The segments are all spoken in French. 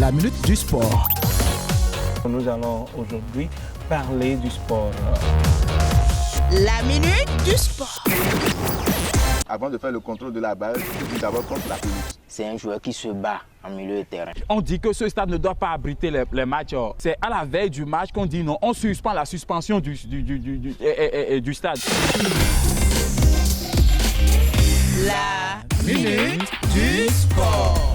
La minute du sport. Nous allons aujourd'hui parler du sport. La minute du sport. Avant de faire le contrôle de la balle, il faut d'abord contre la pelouse. C'est un joueur qui se bat en milieu de terrain. On dit que ce stade ne doit pas abriter les matchs. C'est à la veille du match qu'on dit non. On suspend la suspension du stade. La minute du sport.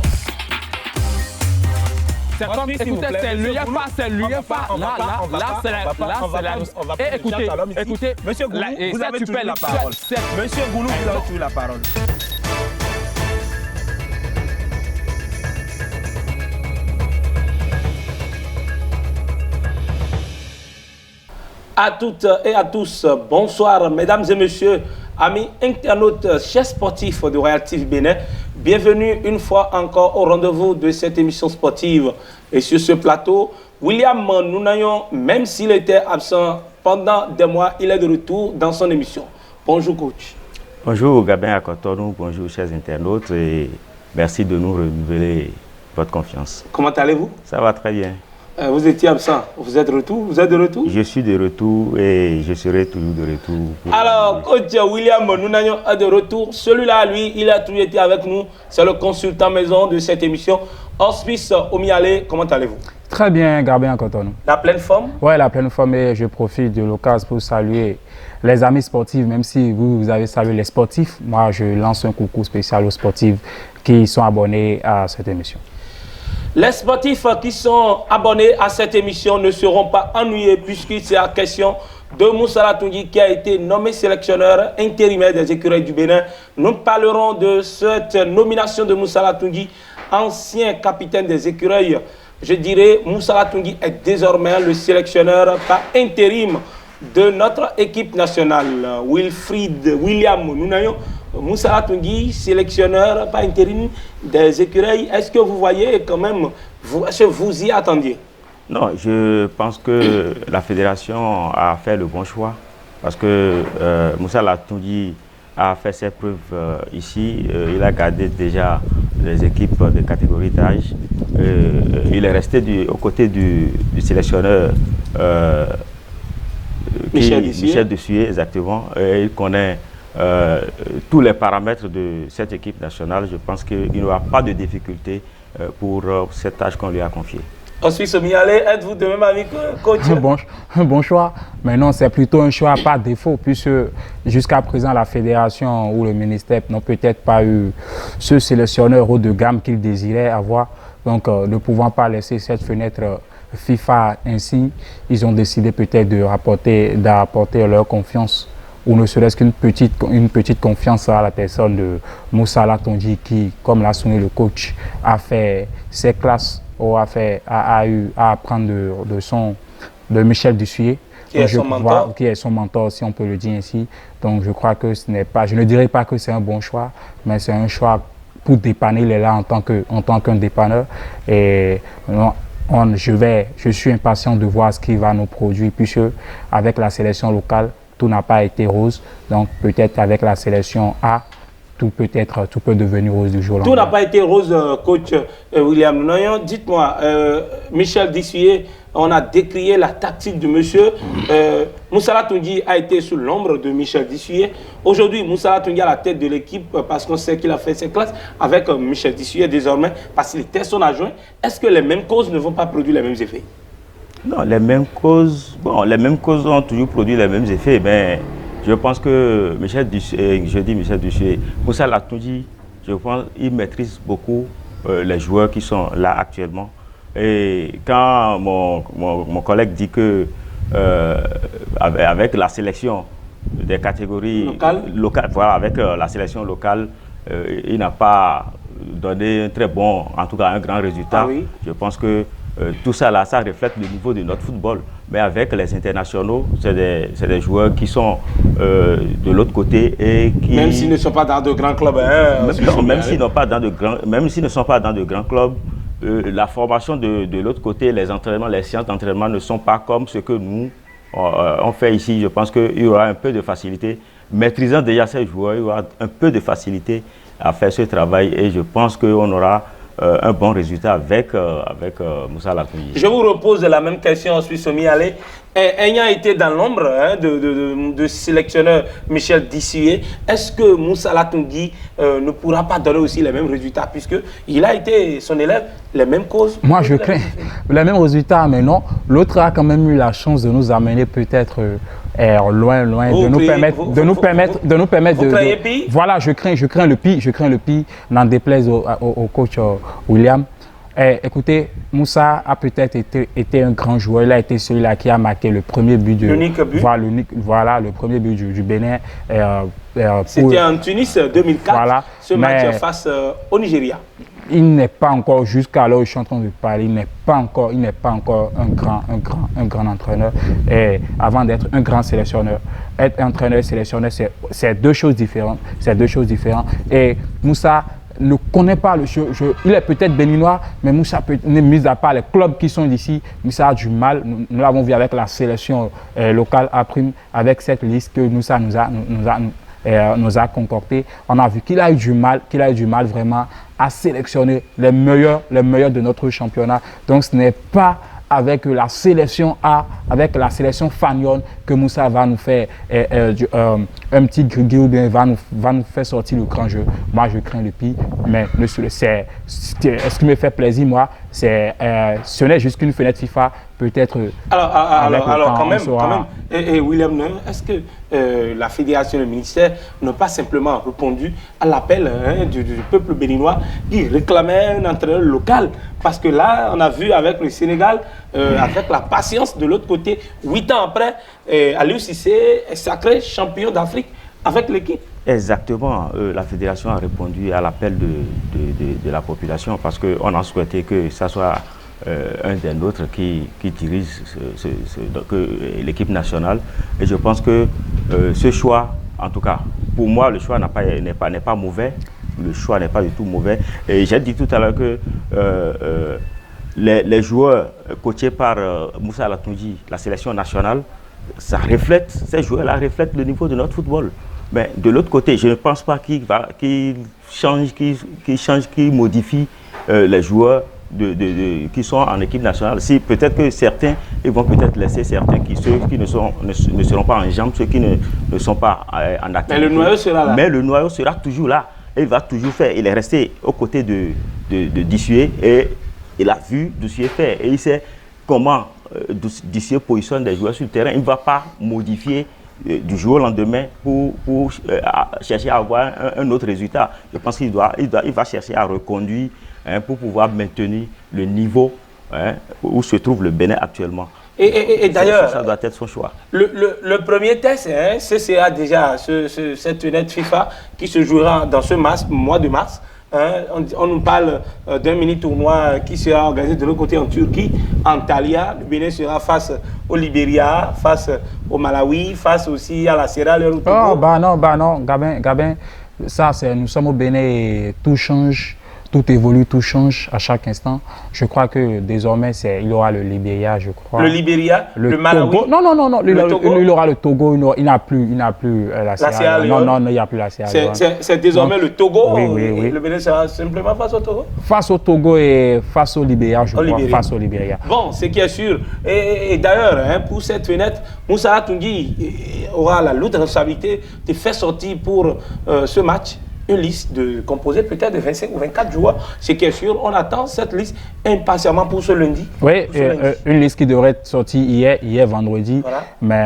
C'est comme, écoutez, c'est l'UEFA, c'est l'UEFA. Là, c'est la... Écoutez, Monsieur Goulou, vous avez toujours la parole. Monsieur Goulou, vous avez toujours la parole. À toutes et à tous, bonsoir mesdames et messieurs, amis internautes, chers sportifs de Royal TV Bénin. Bienvenue une fois encore au rendez-vous de cette émission sportive. Et sur ce plateau, William Nounayon, même s'il était absent pendant des mois, il est de retour dans son émission. Bonjour coach. Bonjour Gabin Akotonou, bonjour chers internautes et merci de nous renouveler votre confiance. Comment allez-vous? Ça va très bien. Vous étiez absent, vous êtes de retour? Vous êtes de retour? Je suis de retour et je serai toujours de retour. Alors, coach William Nounayon est de retour. Celui-là, lui, il a toujours été avec nous. C'est le consultant maison de cette émission. Hospice Omiale, comment allez-vous? Très bien, Gabin Akotonou. La pleine forme? Oui, la pleine forme et je profite de l'occasion pour saluer les amis sportifs, même si vous avez salué les sportifs. Moi, je lance un coucou spécial aux sportifs qui sont abonnés à cette émission. Les sportifs qui sont abonnés à cette émission ne seront pas ennuyés puisqu'il c'est la question de Moussa Toungui qui a été nommé sélectionneur intérimaire des écureuils du Bénin. Nous parlerons de cette nomination de Moussa Toungui, ancien capitaine des écureuils. Je dirais Moussa Toungui est désormais le sélectionneur par intérim de notre équipe nationale. William Nounayon, Moussa Toungui, sélectionneur par intérim des écureuils. Est-ce que vous voyez quand même, est-ce que vous y attendiez? Non, je pense que la fédération a fait le bon choix parce que Moussa Toungui a fait ses preuves ici. Il a gardé déjà les équipes de catégorie d'âge. Il est resté aux côtés du sélectionneur Michel Dussuyer, exactement. Il connaît tous les paramètres de cette équipe nationale. Je pense qu'il n'y aura pas de difficulté pour cette tâche qu'on lui a confiée. Ensuite, Miale, êtes-vous de même avec coach? Un bon choix, mais non, c'est plutôt un choix par défaut, puisque jusqu'à présent, la fédération ou le ministère n'ont peut-être pas eu ce sélectionneur haut de gamme qu'ils désiraient avoir. Donc, ne pouvant pas laisser cette fenêtre FIFA ainsi, ils ont décidé peut-être d'apporter leur confiance, ou ne serait-ce qu'une petite confiance à la personne de Moussa Toungui qui, comme l'a souligné le coach, a fait ses classes ou a eu à apprendre de Michel Dussuyer, qui est son mentor, si on peut le dire ainsi. Donc je crois que ce n'est pas, je ne dirais pas que c'est un bon choix, mais c'est un choix pour dépanner. Il est là en tant qu'un dépanneur. Et je suis impatient de voir ce qu'il va nous produire, puisque avec la sélection locale, tout n'a pas été rose. Donc peut-être avec la sélection A, tout peut devenir rose du jour au lendemain. Tout n'a pas été rose, coach William Nounayon. Dites-moi, Michel Dussuyer, on a décrié la tactique de monsieur. Moussa Toungui a été sous l'ombre de Michel Dussuyer. Aujourd'hui, Moussa Toungui à la tête de l'équipe parce qu'on sait qu'il a fait ses classes avec Michel Dussuyer désormais parce qu'il était son adjoint. Est-ce que les mêmes causes ne vont pas produire les mêmes effets? Non, les mêmes causes ont toujours produit les mêmes effets, mais je pense que Michel Dussuyer, Moussa Toungui, je pense qu'il maîtrise beaucoup les joueurs qui sont là actuellement. Et quand mon collègue dit que avec la sélection des catégories locales, voilà, avec la sélection locale, il n'a pas donné un très bon, en tout cas un grand résultat. Oui. Je pense que tout ça là, ça reflète le niveau de notre football. Mais avec les internationaux, c'est des joueurs qui sont de l'autre côté et qui... Même s'ils ne sont pas dans de grands clubs. Hein, même s'ils ne sont pas dans de grands clubs, la formation de l'autre côté, les entraînements, les séances d'entraînement ne sont pas comme ce que nous on fait ici. Je pense qu'il y aura un peu de facilité. Maîtrisant déjà ces joueurs, il y aura un peu de facilité à faire ce travail et je pense qu'on aura un bon résultat avec Moussa Latoundji. Je vous repose la même question en Suisse Mialé. Ayant été dans l'ombre de sélectionneur Michel Dissué, est-ce que Moussa Latoundji ne pourra pas donner aussi les mêmes résultats puisqu'il a été son élève, les mêmes causes? Moi, je crains les mêmes résultats, mais non. L'autre a quand même eu la chance de nous amener peut-être loin, de nous permettre croyez pire? Voilà, je crains le pire, n'en déplaise au coach William. Écoutez, Moussa a peut-être été un grand joueur. Il a été celui-là qui a marqué le premier but. L'unique but. Voilà, le premier but du Bénin. C'était en Tunis 2004, voilà, ce match face au Nigeria. Il n'est pas encore, jusqu'à là où je suis en train de parler, il n'est pas encore un grand entraîneur. Et avant d'être un grand sélectionneur, être entraîneur et sélectionneur, c'est deux choses différentes. Et Moussa ne connaît pas le jeu. Il est peut-être béninois, mais Moussa, mis à part les clubs qui sont d'ici, Moussa a du mal. Nous l'avons vu avec la sélection locale à Prime, avec cette liste que Moussa nous a concoctée. On a vu qu'il a eu du mal vraiment à sélectionner les meilleurs de notre championnat. Donc ce n'est pas avec la sélection avec la sélection Fagnon que Moussa va nous faire un petit grigui ou bien va nous faire sortir le grand jeu. Moi, je crains le pire, mais ce qui me fait plaisir, moi, ce n'est juste qu'une fenêtre FIFA, peut-être. Alors quand même. Et William Ney, est-ce que la fédération et le ministère n'ont pas simplement répondu à l'appel du peuple béninois qui réclamait un entraîneur local? Parce que là, on a vu avec le Sénégal, avec la patience de l'autre côté, 8 ans après, Aliou Cissé est sacré champion d'Afrique avec l'équipe. Exactement. La fédération a répondu à l'appel de la population parce qu'on a souhaité que ça soit un des nôtres qui dirige l'équipe nationale. Et je pense que ce choix, en tout cas, pour moi, le choix n'est pas mauvais. Le choix n'est pas du tout mauvais. Et j'ai dit tout à l'heure que les joueurs coachés par Moussa Latoundji, la sélection nationale, ces joueurs-là reflètent le niveau de notre football. Mais de l'autre côté, je ne pense pas qu'il modifie les joueurs qui sont en équipe nationale. Si peut-être que certains, ils vont peut-être laisser certains ceux qui ne seront pas en jambes, ceux qui ne sont pas en activité. Mais le noyau sera là. Mais le noyau sera toujours là. Et il va toujours faire. Il est resté aux côtés de Dissué et il a vu Dissué faire. Et il sait comment Dissué positionne des joueurs sur le terrain. Il ne va pas modifier du jour au lendemain pour chercher à avoir un autre résultat. Je pense qu'il va chercher à reconduire pour pouvoir maintenir le niveau où se trouve le Bénin actuellement. Et d'ailleurs, ça doit être son choix. Le premier test, CCA déjà, cette fenêtre FIFA qui se jouera dans ce mois de mars. On nous parle d'un mini-tournoi qui sera organisé de l'autre côté en Turquie, Antalya. Le Bénin sera face au Libéria, face au Malawi, face aussi à la Sierra Leone. Oh, bah non, Gabin, ça, nous sommes au Bénin et tout change. Tout évolue, tout change à chaque instant. Je crois que désormais, il y aura le Libéria, je crois. Le Libéria, le Malawi. Togo. Non. Il aura le Togo. Il n'a plus la Sierra Leone. Non, il n'y a plus la Sierra Leone. C'est désormais le Togo. Oui. Le Bénin sera simplement face au Togo. Face au Togo et face au Libéria, je crois. Face au Libéria. Bon, ce qui est sûr. Et d'ailleurs, pour cette fenêtre, Moussa Latoundji aura la lourde responsabilité de faire sortir pour ce match une liste composée peut-être de 25 ou 24 joueurs. Ce qui est sûr, on attend cette liste impatiemment pour ce lundi. Oui, une liste qui devrait être sortie hier vendredi. Voilà. Mais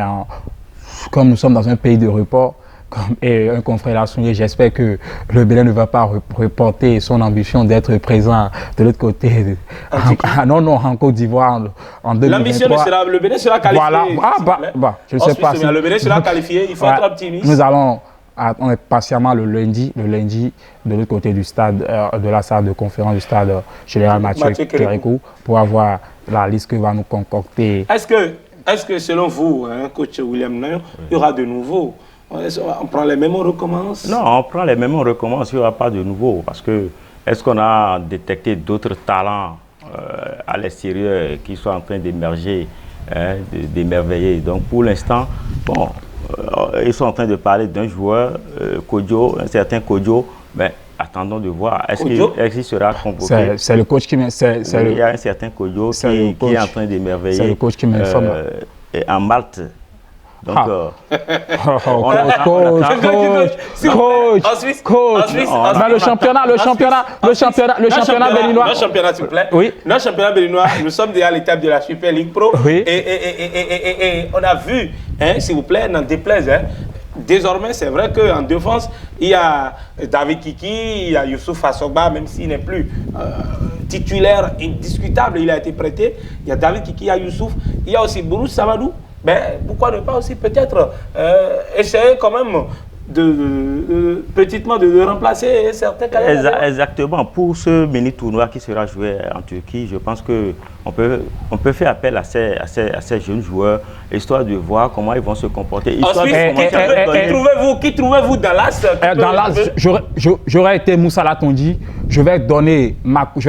comme nous sommes dans un pays de report, et un confrère l'a souligné, j'espère que le Bénin ne va pas reporter son ambition d'être présent de l'autre côté. En Côte d'Oivoir en 2023. L'ambition sera, le Bénin sera qualifié. Voilà, je ne sais pas si... Le Bénin sera qualifié, il faut être optimiste. On est patiemment le lundi de l'autre côté du stade, de la salle de conférence du stade général Mathieu Kérékou pour avoir la liste que va nous concocter. Est-ce que selon vous, coach William Ney, il y aura de nouveau? On prend les mêmes, on recommence? Non, on prend les mêmes, on recommence, il n'y aura pas de nouveau. Parce que, est-ce qu'on a détecté d'autres talents à l'extérieur qui sont en train d'émerger, d'émerveiller? Donc pour l'instant, ils sont en train de parler d'un joueur, un certain Kodjo, mais attendons de voir. Est-ce qu'il sera convoqué? C'est le coach qui m'informe. Il y a un certain Kojo qui est en train d'émerveiller. C'est le coach qui m'informe. En Malte. Donc, coach. Le championnat béninois. Notre championnat, s'il vous plaît. Oui. Notre championnat béninois, nous sommes déjà à l'étape de la Super League Pro. Oui. Et on a vu, hein, s'il vous plaît, n'en déplaise, hein, désormais, c'est vrai qu'en défense, il y a David Kiki, il y a Youssouf Assoba, même s'il n'est plus titulaire indiscutable, il a été prêté. Il y a David Kiki, il y a Youssouf, il y a aussi Bourous Samadou. Mais pourquoi ne pas aussi peut-être essayer quand même petitement de remplacer certains cadres. Exactement. Pour ce mini-tournoi qui sera joué en Turquie, je pense qu'on peut faire appel à ces jeunes joueurs, histoire de voir comment ils vont se comporter. Qui trouvez-vous dans l'As? Dans l'As, j'aurais été Moussa Latondi. Je vais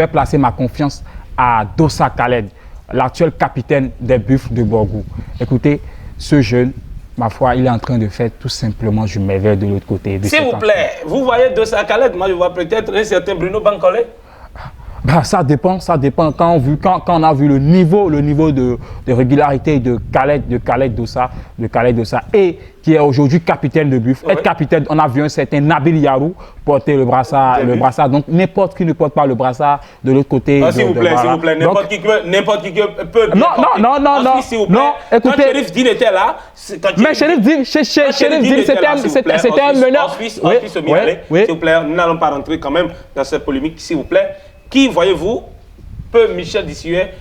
placer ma confiance à Dossa Khaled, l'actuel capitaine des Buffles de Borgou. Écoutez, ce jeune, ma foi, il est en train de faire tout simplement du merveille de l'autre côté. S'il vous plaît, vous voyez Dossa Khaled, moi je vois peut-être un certain Bruno Bankole. Bah, ça dépend. Quand on a vu le niveau de régularité de Khaled Dossa, et qui est aujourd'hui capitaine de Buff. Être capitaine, on a vu un certain Nabil Yarou porter le brassard. Donc n'importe qui ne porte pas le brassard de l'autre côté. S'il vous plaît, n'importe qui peut. Non. Écoutez, quand Chérif Dine était là, mais Chérif Dine, c'était un meneur. S'il vous plaît, nous n'allons pas rentrer quand même dans cette polémique, s'il vous plaît. Qui, voyez-vous, peut Michel Dissuet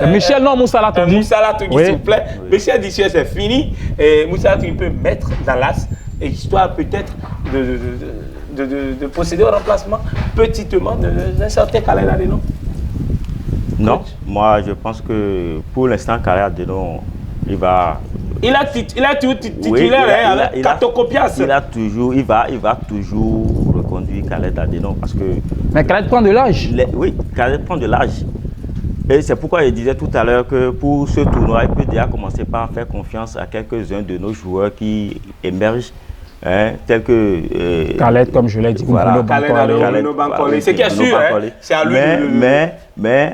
Michel, non, Moussa Latondi. Moussa Latondi, s'il vous plaît. Michel Dissuet, c'est fini. Et Moussa Latondi peut mettre dans l'as, histoire peut-être de procéder au remplacement petitement d'un certain Khaled Adeno. Non, moi je pense que pour l'instant, Khaled Adeno, il va... Il a toujours titulaire avec Katokopias. Il va toujours reconduire Khaled Adeno parce que... Mais Khaled prend de l'âge. Oui, Khaled prend de l'âge. Et c'est pourquoi je disais tout à l'heure que pour ce tournoi, il peut déjà commencer par faire confiance à quelques-uns de nos joueurs qui émergent, tels que... Khaled, comme je l'ai dit, voilà. Bruno Bankole. C'est qui est sûr, c'est à lui. Mais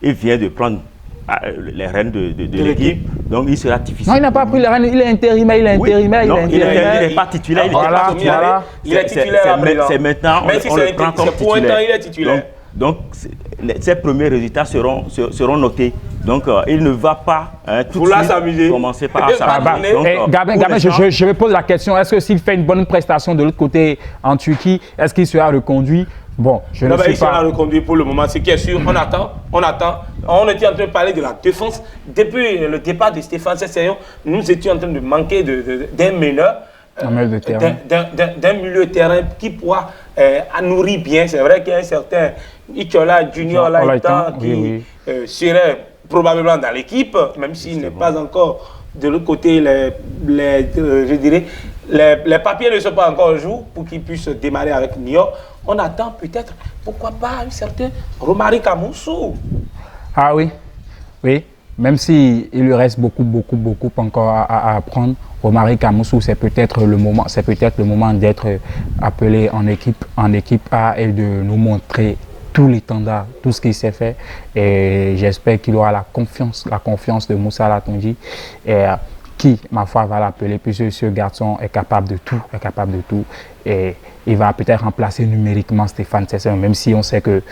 il vient de prendre les rênes de l'équipe, donc il sera difficile. Non, il n'a pas pris les rênes, il est intérimaire, il n'est pas titulaire. Il est titulaire. C'est maintenant, on le prend comme pour un temps, il est titulaire. Donc, ses premiers résultats seront notés. Donc, il ne va pas tout de suite commencer par s'amuser. Gabin, je me pose la question, est-ce que s'il fait une bonne prestation de l'autre côté en Turquie, est-ce qu'il sera reconduit? Bon, je ne sais pas. Il sera reconduit pour le moment, ce qui est sûr. On attend. On était en train de parler de la défense. Depuis le départ de Stéphane Sessayon, nous étions en train de manquer d'un meneur. D'un milieu de terrain qui pourra nourrir bien. C'est vrai qu'il y a un certain Ichola Junior qui serait probablement dans l'équipe, même s'il n'est pas encore de l'autre côté. Je dirais, les papiers ne sont pas encore au jour pour qu'il puisse démarrer avec Niort. On attend peut-être, pourquoi pas, un certain Romari Kamoussou. Ah oui, même s'il lui reste beaucoup encore à apprendre. Romari Kamoussou, c'est peut-être le moment d'être appelé en équipe A et de nous montrer tout l'étendard, tout ce qu'il sait faire. Et j'espère qu'il aura la confiance de Moussa Latondi, qui, ma foi, va l'appeler, puisque ce garçon est capable de tout. Et il va peut-être remplacer numériquement Stéphane Sessayon, même si on sait que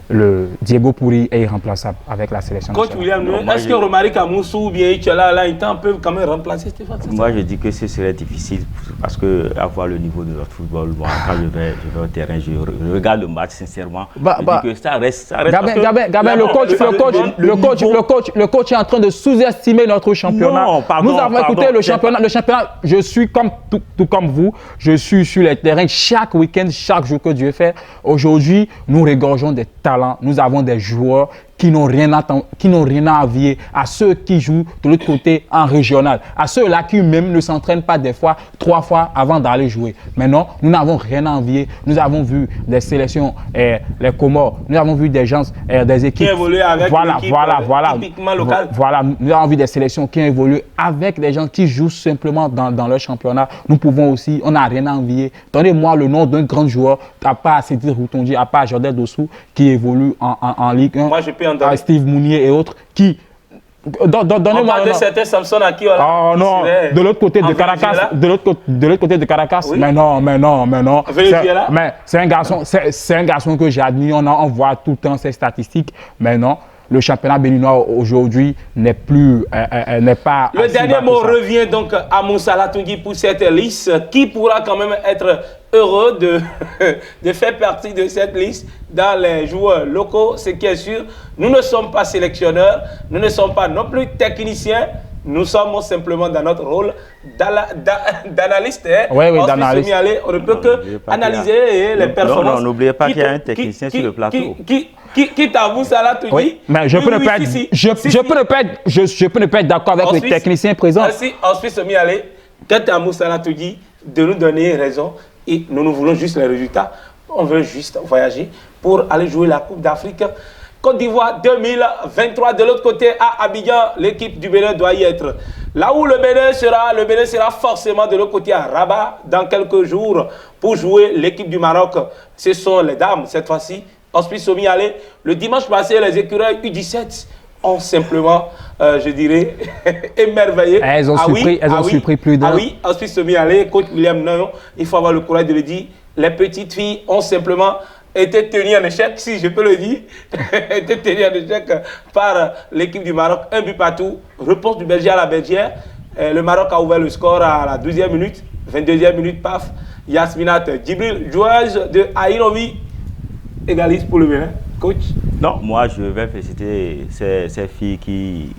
le Diego Pourri est irremplaçable avec la sélection. Coach William, est-ce que Romari Kamoussou ou bien Ichola peuvent quand même remplacer Stéphane Sessayon? Moi, je dis que ce serait difficile parce que avoir le niveau de notre football, quand je vais au terrain, je regarde le match sincèrement. Je dis que ça reste. Gabin, le coach est en train de sous-estimer notre championnat. Non, pardon, nous avons écouté le championnat. Je suis tout comme vous. Je suis sur les terrains chaque week-end, chaque jour que Dieu fait. Aujourd'hui, nous regorgeons des talents. Nous avons des joueurs qui n'ont rien à envier à ceux qui jouent de l'autre côté en régional, à ceux-là qui même ne s'entraînent pas des fois 3 fois avant d'aller jouer. Mais non, nous n'avons rien à envier. Nous avons vu des sélections, les Comores, nous avons vu des gens, des équipes qui évoluent avec typiquement local. Voilà, nous avons vu des sélections qui évoluent avec des gens qui jouent simplement dans leur championnat. Nous pouvons aussi, on n'a rien à envier. Donnez-moi le nom d'un grand joueur, à part Cédric Routonji, à part Jordan Dossou, qui évolue en Ligue 1. Moi, je peux en donner. Steve Mounier et autres, qui... On parle de certains Samson à qui oh non, de l'autre côté de Caracas, de l'autre côté de Caracas, oui. mais non. Mais c'est un garçon que j'admire, on voit tout le temps ses statistiques, mais non. Le championnat béninois aujourd'hui n'est pas... Le dernier mot revient donc à Moussa Latungui pour cette liste, qui pourra quand même être heureux de faire partie de cette liste dans les joueurs locaux. Ce qui est sûr, nous ne sommes pas sélectionneurs, nous ne sommes pas non plus techniciens, nous sommes simplement dans notre rôle d'analyste. Oui, d'analyste. On ne peut que analyser les performances. Non, n'oubliez pas qu'il y a un technicien sur le plateau. Qui t'avoue ça là, tu dis? Mais je peux ne pas être d'accord avec les techniciens présents. Ensuite, Semi Ali, quand t'avoue ça là, tu dis de nous donner raison et nous voulons juste les résultats. On veut juste voyager pour aller jouer la Coupe d'Afrique. Côte d'Ivoire 2023, de l'autre côté à Abidjan, l'équipe du Bénin doit y être. Là où le Bénin sera forcément de l'autre côté à Rabat dans quelques jours pour jouer l'équipe du Maroc. Ce sont les dames cette fois-ci. Hospice Somi Allé. Le dimanche passé, les écureuils U17 ont simplement, je dirais, émerveillé. Elles ont surpris plus d'un. Ah oui, Hospice Somi Allé, coach William Nayon, il faut avoir le courage de le dire. Les petites filles ont simplement été tenues en échec, si je peux le dire, été tenues en échec par l'équipe du Maroc. Un but partout, réponse du Belgique à la Belgière. Le Maroc a ouvert le score à la 12e minute, 22e minute, paf. Yasminat Djibril, joueuse de Aïnovi, égalise pour le Bénin. Coach? Non, moi je vais féliciter ces filles qui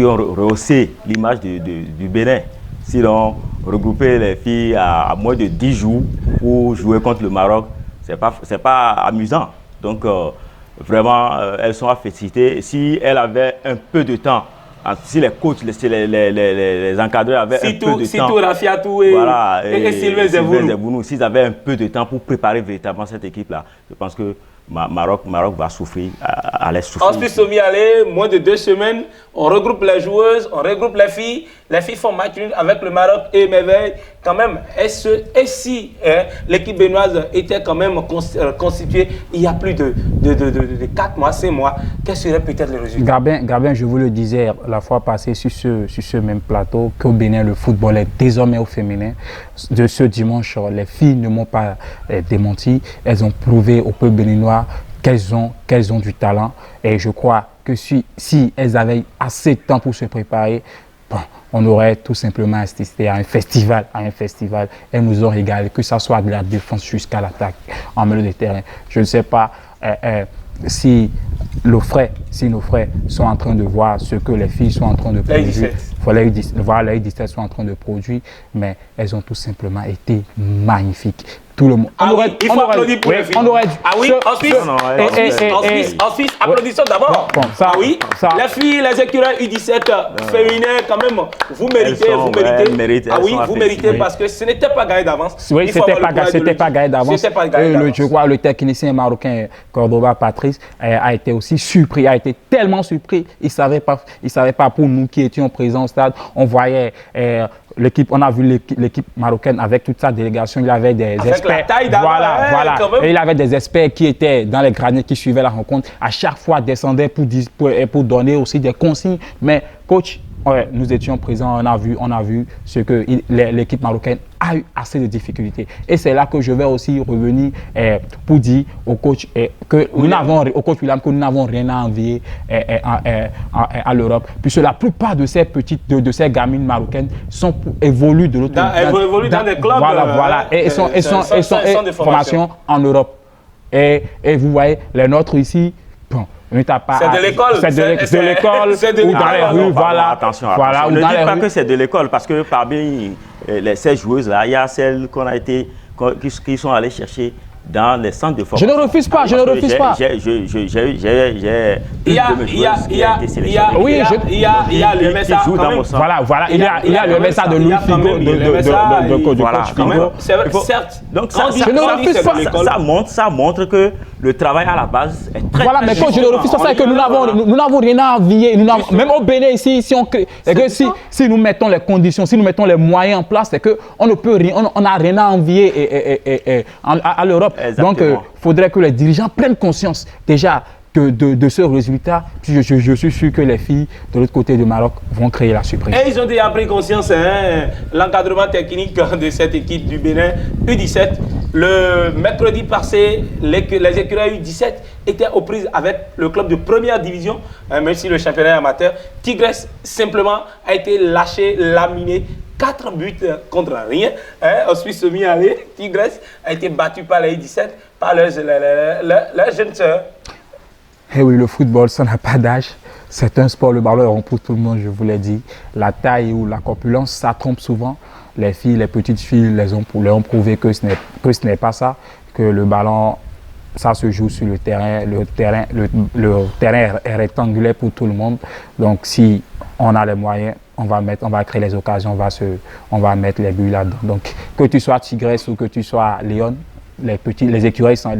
ont rehaussé l'image du Bénin. Sinon, regrouper les filles à moins de 10 jours pour jouer contre le Maroc, c'est pas amusant. Donc, vraiment, elles sont à féliciter. Si elles avaient un peu de temps, si les coachs, les encadreurs avaient un peu de temps, Rafiatou et Sylvain Zebounou, s'ils avaient un peu de temps pour préparer véritablement cette équipe-là, je pense que Maroc va souffrir, allait souffrir. Hospice Somi Allé, moins de 2 semaines, on regroupe les joueuses, on regroupe les filles font match nul avec le Maroc et merveille. Quand même, et si l'équipe béninoise était quand même constituée il y a plus de 4 mois, 5 mois, quel serait peut-être le résultat? Gabin, je vous le disais la fois passée sur ce même plateau, qu'au Bénin, le football est désormais au féminin. De ce dimanche, les filles ne m'ont pas démenti. Elles ont prouvé au peuple béninois qu'elles ont du talent. Et je crois que si elles avaient assez de temps pour se préparer, on aurait tout simplement assisté à un festival. Elles nous ont régalé, que ce soit de la défense jusqu'à l'attaque en milieu de terrain. Je ne sais pas si nos frères sont en train de voir ce que les filles sont en train de produire. Les U17 sont en train de produire, mais elles ont tout simplement été magnifiques. Tout le monde. Il faut applaudir pour les filles. Ensuite, applaudissons d'abord. Les filles, les écureuils U17 féminins, quand même, vous méritez. Vous méritez parce que ce n'était pas gagné d'avance. Oui, c'était pas gagné d'avance. Je crois que le technicien marocain Cordoba Patrice a été aussi surpris, a été tellement surpris. Il savait pas pour nous qui étions présents au stade. On voyait l'équipe, on a vu l'équipe marocaine avec toute sa délégation. Il avait des experts. Voilà. Et il avait des experts qui étaient dans les gradins qui suivaient la rencontre. À chaque fois, descendaient pour donner aussi des consignes. Mais coach, nous étions présents, on a vu ce que l'équipe marocaine a eu assez de difficultés. Et c'est là que je vais aussi revenir pour dire au coach William que nous n'avons rien à envier à l'Europe, puisque la plupart de ces gamines marocaines évoluent de l'autre côté. Elles évoluent dans des clubs. Voilà. Et elles sont en formation en Europe. Et vous voyez, les nôtres ici, c'est de l'école. C'est de l'école. C'est ou dans les rues, voilà. Attention. Ne dites pas que c'est de l'école, parce que parmi ces joueuses-là, il y a celles qui sont allées chercher dans les centres de formation. Je ne refuse pas, je ne refuse pas. J'ai Il y a le MSA quand même. Voilà, il y a le MSA de Louis Figo, de coach Figo. Certes, donc ça montre que le travail à la base est très voilà, mais quand je ne refuse pas, c'est que nous n'avons rien à envier. Même au Bénin ici, si nous mettons les conditions, si nous mettons les moyens en place, c'est qu'on ne peut rien, on n'a rien à envier à l'Europe. Donc, il faudrait que les dirigeants prennent conscience déjà de ce résultat. Puis je suis sûr que les filles de l'autre côté du Maroc vont créer la surprise. Et ils ont déjà pris conscience, l'encadrement technique de cette équipe du Bénin U17. Le mercredi passé, les écureuils U17 étaient aux prises avec le club de première division, même si le championnat est amateur. Tigresse simplement a été lâché, laminé. 4 buts contre rien. On se suis mis à aller. Tigresse a été battu par les U17, par leurs jeunes sœurs. Eh oui, le football, ça n'a pas d'âge. C'est un sport, le ballon est rond pour tout le monde, je vous l'ai dit. La taille ou la corpulence, ça trompe souvent. Les filles, les petites filles, les ont prouvé que ce n'est pas ça, que le ballon, ça se joue sur le terrain. Le terrain est rectangulaire pour tout le monde. Donc, si on a les moyens, on va créer les occasions, on va mettre les buts là-dedans. Donc, que tu sois Tigresse ou que tu sois Lyon, les écureuils s'en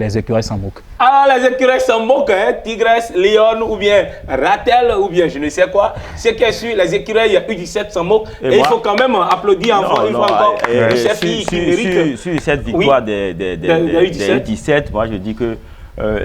moquent. Alors les écureuils s'en moquent, Tigresse, Lyon ou bien Ratel ou bien je ne sais quoi. Ce qui est sûr, les écureuils U17 s'en moquent. Et il faut quand même applaudir une fois encore ces filles qui méritent. Sur cette victoire des U17, moi je dis que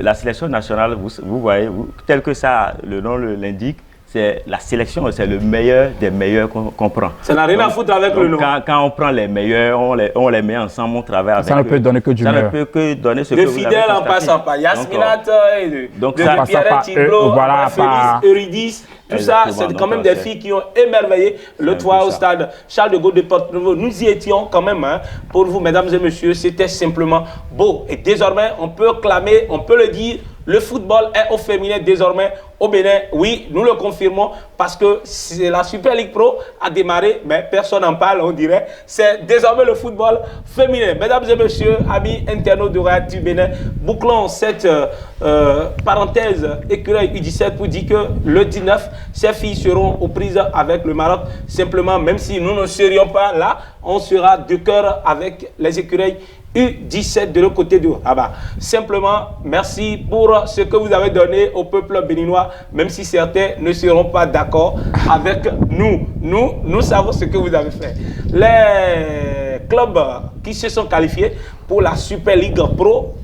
la sélection nationale, vous voyez, tel que ça, le nom l'indique, c'est la sélection, c'est le meilleur des meilleurs qu'on prend. Ça n'a rien à foutre avec le nom. Quand on prend les meilleurs, on les met ensemble, on travaille avec eux. Ça ne peut donner que du meilleur. Ça ne peut que donner ce que vous avez fidèles en passant par Yasminat, de Pierre Tiglo, Félix, Eurydice, tout ça, c'est quand même des filles qui ont émerveillé le toit au stade Charles de Gaulle de Porto-Novo. Nous y étions quand même, pour vous, mesdames et messieurs, c'était simplement beau. Et désormais, on peut clamer, on peut le dire, le football est au féminin désormais au Bénin. Oui, nous le confirmons parce que la Super League Pro a démarré, mais personne n'en parle, on dirait. C'est désormais le football féminin. Mesdames et messieurs, amis internautes de Royal du Bénin, bouclons cette parenthèse écureuil U17 pour dire que le 19, ces filles seront aux prises avec le Maroc. Simplement, même si nous ne serions pas là, on sera de cœur avec les écureuils U17 de l'autre côté du Rabat. Simplement, merci pour ce que vous avez donné au peuple béninois, même si certains ne seront pas d'accord avec nous. Nous savons ce que vous avez fait. Les clubs qui se sont qualifiés pour la Super League Pro,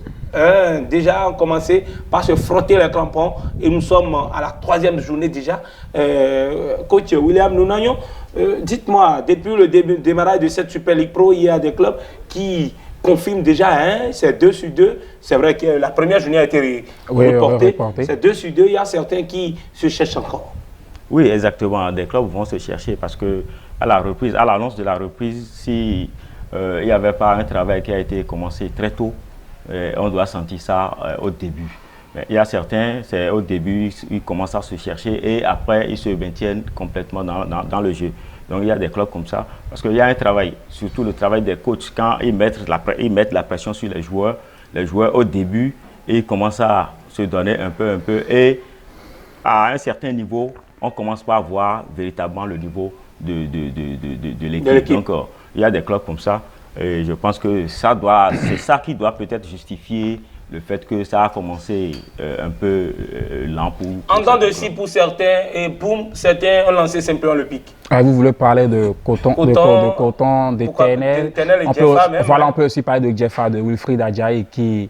déjà ont commencé par se frotter les crampons et nous sommes à la 3e journée déjà. Coach William Nounagnon, dites-moi, depuis le démarrage de cette Super League Pro, il y a des clubs qui confirme déjà, c'est 2 sur 2. C'est vrai que la première journée a été reportée. C'est 2 sur 2. Il y a certains qui se cherchent encore. Oui, exactement. Des clubs vont se chercher parce que à l'annonce de la reprise, si il n'y avait pas un travail qui a été commencé très tôt, on doit sentir ça au début. Mais il y a certains, c'est au début, ils commencent à se chercher et après, ils se maintiennent complètement dans le jeu. Donc il y a des clubs comme ça, parce qu'il y a un travail, surtout le travail des coachs, quand ils mettent la pression sur les joueurs au début, ils commencent à se donner un peu, et à un certain niveau, on commence pas à voir véritablement le niveau de l'équipe. Donc il y a des clubs comme ça, et je pense que c'est ça qui doit peut-être justifier le fait que ça a commencé un peu lent pour... En temps de si pour certains, et boum, certains ont lancé simplement le pic. Vous voulez parler de coton, de TNL. On peut aussi parler de Jeffa, de Wilfried Adjaye qui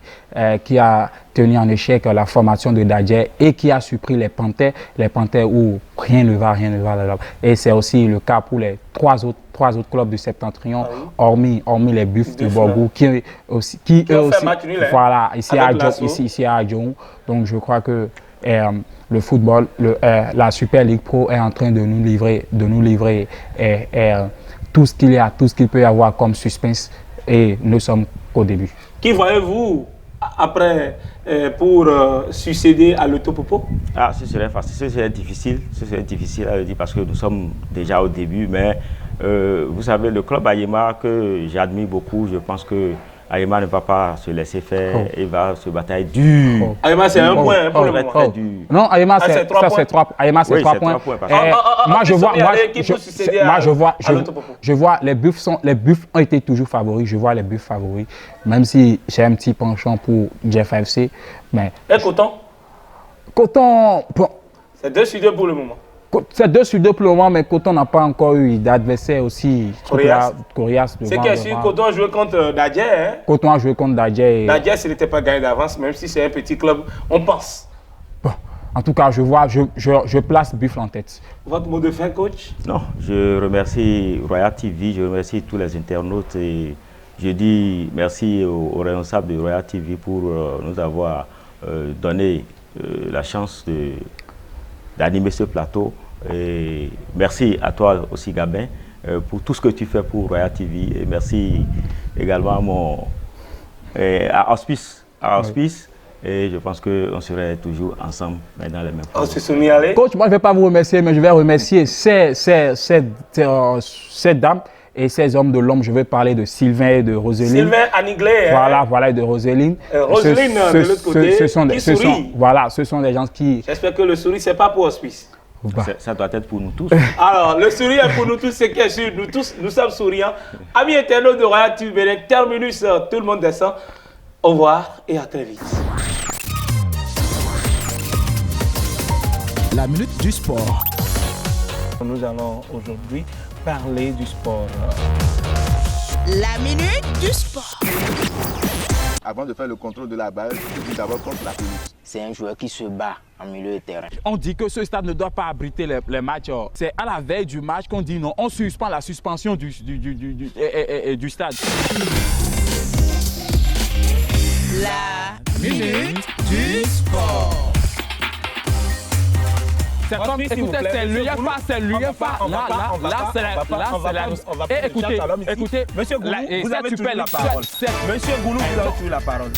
a tenu en échec la formation de Dadje et qui a surpris les Panthères où rien ne va. Et c'est aussi le cas pour les trois autres clubs du Septentrion, hormis les Buffs de Borgou, qui aussi, voilà, ici à Adjoum. Donc je crois que le football, la Super League Pro est en train de nous livrer tout ce qu'il peut y avoir comme suspense, et nous sommes qu'au début. Qui voyez-vous après pour succéder à l'Autopopo? Ce serait facile, ce serait difficile à le dire parce que nous sommes déjà au début, mais vous savez, le club Ayema que j'admire beaucoup, je pense que Ayema ne va pas se laisser faire, il va se batailler dur. Ayema, c'est un point pour le moment. Très dur. Non, Ayema, c'est 3 points. Ayema, c'est Oui, 3 c'est points. 3 points, Moi, je vois les buffs ont été toujours favoris. Je vois les buffs favoris, même si j'ai un petit penchant pour Jeff FC. Mais Et Coton? Coton, bon, C'est 2 sur 2 pour le moment. c'est 2 sur 2 pour le moment, mais Coton n'a pas encore eu d'adversaire aussi. Coriace. C'est que si Coton jouait contre Dadje, hein? Coton a joué contre Dadje. Dadje, ce n'était pas gagné d'avance, même si c'est un petit club, on pense. Bon, en tout cas, je place Buffle en tête. Votre mot de fin, coach? Non, je remercie Royal TV, je remercie tous les internautes et je dis merci aux responsables de Royal TV pour nous avoir donné la chance d'animer ce plateau. Et merci à toi aussi, Gabin, pour tout ce que tu fais pour Royal TV. Et merci également à Auspice. Et je pense qu'on serait toujours ensemble, mais dans les mêmes On se soumet à aller. Coach, moi je ne vais pas vous remercier, mais je vais remercier ces dames et ces hommes de l'ombre. Je vais parler de Sylvain et de Roseline. Sylvain Aniglé. Voilà, et de Roseline. Roseline, de l'autre côté, qui sourit. Ce sont des gens qui... J'espère que le sourire, ce n'est pas pour Auspice. Ça doit être pour nous tous. Alors, le sourire est pour nous tous, c'est bien sûr. Nous tous, nous sommes souriants. Amis internautes de Royal TV Bénin, terminus, tout le monde descend. Au revoir et à très vite. La minute du sport. Nous allons aujourd'hui parler du sport. La minute du sport. Avant de faire le contrôle de la balle, il dit d'abord contre la pelouse. C'est un joueur qui se bat en milieu de terrain. On dit que ce stade ne doit pas abriter les matchs. C'est à la veille du match qu'on dit non, on suspend la suspension du stade. La minute du sport. C'est comme, écoutez, c'est l'UEFA, c'est l'UEFA. Là, c'est la... Écoutez, Monsieur Goulou, vous avez toujours la parole. Monsieur Goulou, vous avez toujours la parole.